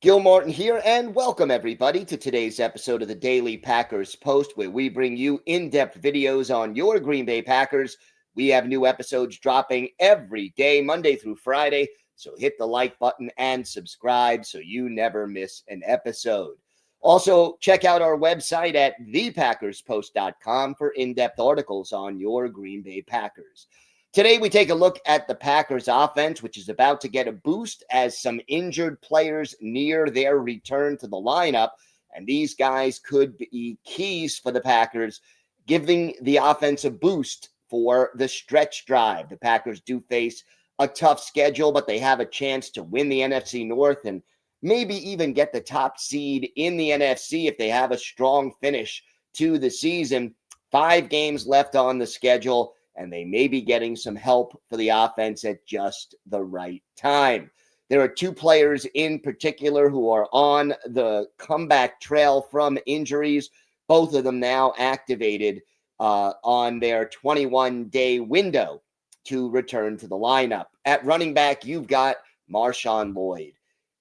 Gil Martin here, and welcome everybody to today's episode of the Daily Packers Post, where we bring you in-depth videos on your Green Bay Packers. We have new episodes dropping every day, Monday through Friday, so hit the like button and subscribe so you never miss an episode. Also, check out our website at thepackerspost.com for in-depth articles on your Green Bay Packers. Today, we take a look at the Packers offense, which is about to get a boost as some injured players near their return to the lineup. And these guys could be keys for the Packers, giving the offense a boost for the stretch drive. The Packers do face a tough schedule, but they have a chance to win the NFC North and maybe even get the top seed in the NFC if they have a strong finish to the season. 5 games left on the schedule, and they may be getting some help for the offense at just the right time. There are 2 players in particular who are on the comeback trail from injuries, both of them now activated on their 21-day window to return to the lineup. At running back, you've got Marshawn Lloyd,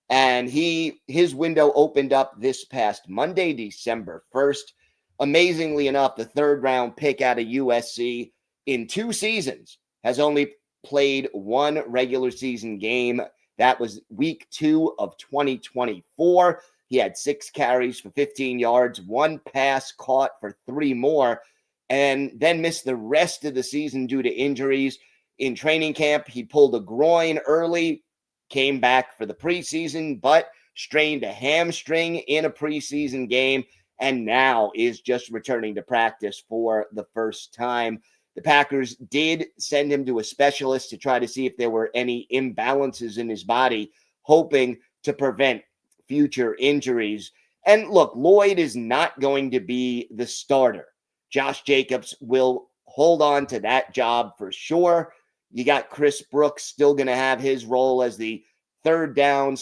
and his window opened up this past Monday, December 1st. Amazingly enough, the 3rd-round pick out of USC in 2 seasons has only played 1 regular season game. That was week 2 of 2024. He had 6 carries for 15 yards, 1 pass caught for 3 more, and then missed the rest of the season due to injuries. In training camp, he pulled a groin early, came back for the preseason, but strained a hamstring in a preseason game, and now is just returning to practice for the first time. The Packers did send him to a specialist to try to see if there were any imbalances in his body, hoping to prevent future injuries. And look, Lloyd is not going to be the starter. Josh Jacobs will hold on to that job for sure. You got Chris Brooks still going to have his role as the 3rd down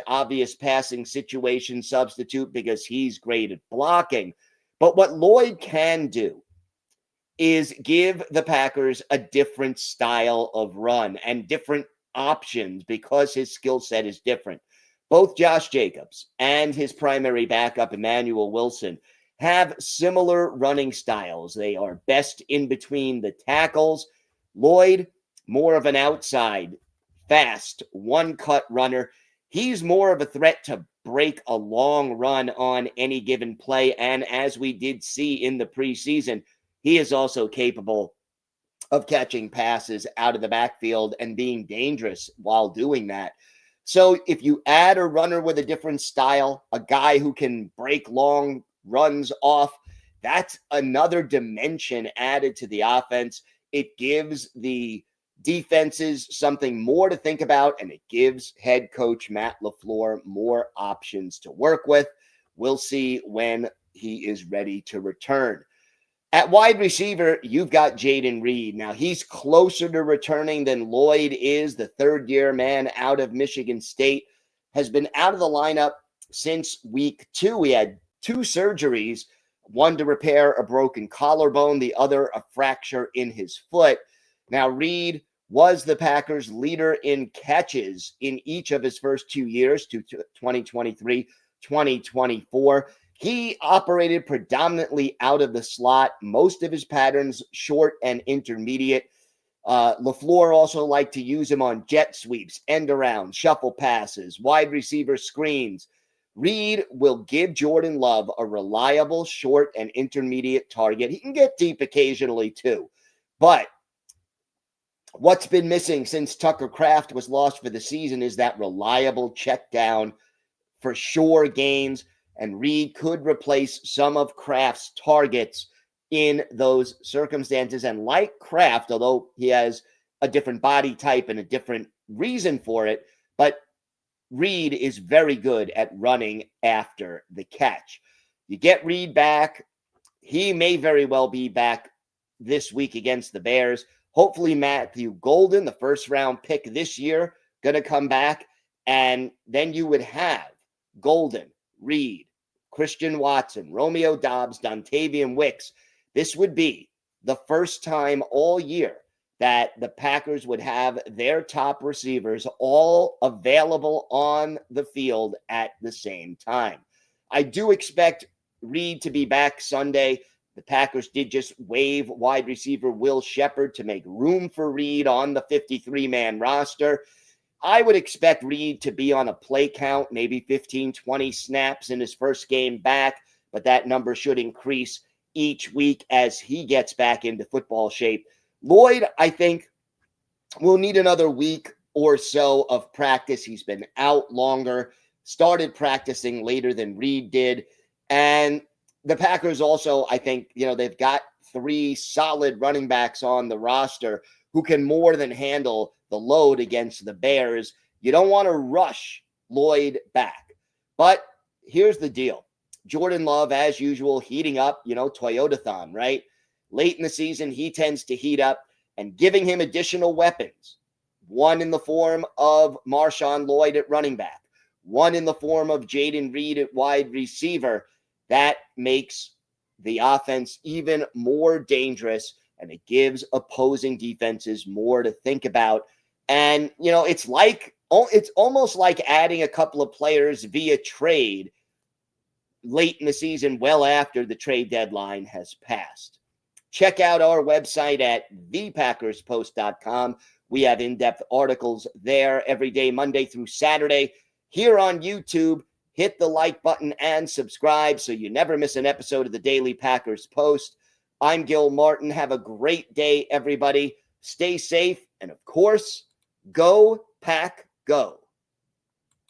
/ obvious passing situation substitute because he's great at blocking. But what Lloyd can do is give the Packers a different style of run and different options because his skill set is different. Both Josh Jacobs and his primary backup, Emmanuel Wilson, have similar running styles. They are best in between the tackles. Lloyd, more of an outside, fast, one-cut runner. He's more of a threat to break a long run on any given play, and as we did see in the preseason, he is also capable of catching passes out of the backfield and being dangerous while doing that. So if you add a runner with a different style, a guy who can break long runs off, that's another dimension added to the offense. It gives the defenses something more to think about, and it gives head coach Matt LaFleur more options to work with. We'll see when he is ready to return. At wide receiver, you've got Jayden Reed. Now, he's closer to returning than Lloyd is. The 3rd-year man out of Michigan State has been out of the lineup since week 2. He had 2 surgeries, one to repair a broken collarbone, the other a fracture in his foot. Now, Reed was the Packers' leader in catches in each of his first 2 years, to 2023, 2024. He operated predominantly out of the slot, most of his patterns short and intermediate. LaFleur also liked to use him on jet sweeps, end arounds, shuffle passes, wide receiver screens. Reed will give Jordan Love a reliable short and intermediate target. He can get deep occasionally too. But what's been missing since Tucker Kraft was lost for the season is that reliable check down for sure gains. And Reed could replace some of Kraft's targets in those circumstances. And like Kraft, although he has a different body type and a different reason for it, but Reed is very good at running after the catch. You get Reed back. He may very well be back this week against the Bears. Hopefully Matthew Golden, the 1st-round pick this year, going to come back. And then you would have Golden, Reed, Christian Watson, Romeo Doubs, Dontavian Wicks. This would be the first time all year that the Packers would have their top receivers all available on the field at the same time. I do expect Reed to be back Sunday. The Packers did just waive wide receiver Will Shepherd to make room for Reed on the 53-man roster. I would expect Reed to be on a play count, maybe 15, 20 snaps in his first game back, but that number should increase each week as he gets back into football shape. Lloyd, I think, will need another week or so of practice. He's been out longer, started practicing later than Reed did. And the Packers also, I think, they've got 3 solid running backs on the roster who can more than handle the load against the Bears. You don't want to rush Lloyd back. But here's the deal. Jordan Love, as usual, heating up, Toyotathon, right? Late in the season, he tends to heat up, and giving him additional weapons, one in the form of Marshawn Lloyd at running back, one in the form of Jaden Reed at wide receiver, that makes the offense even more dangerous, and it gives opposing defenses more to think about. And, it's almost like adding a couple of players via trade late in the season, well after the trade deadline has passed. Check out our website at thepackerspost.com. We have in-depth articles there every day, Monday through Saturday. Here on YouTube, hit the like button and subscribe so you never miss an episode of the Daily Packers Post. I'm Gil Martin. Have a great day, everybody. Stay safe, and of course, go Pack Go.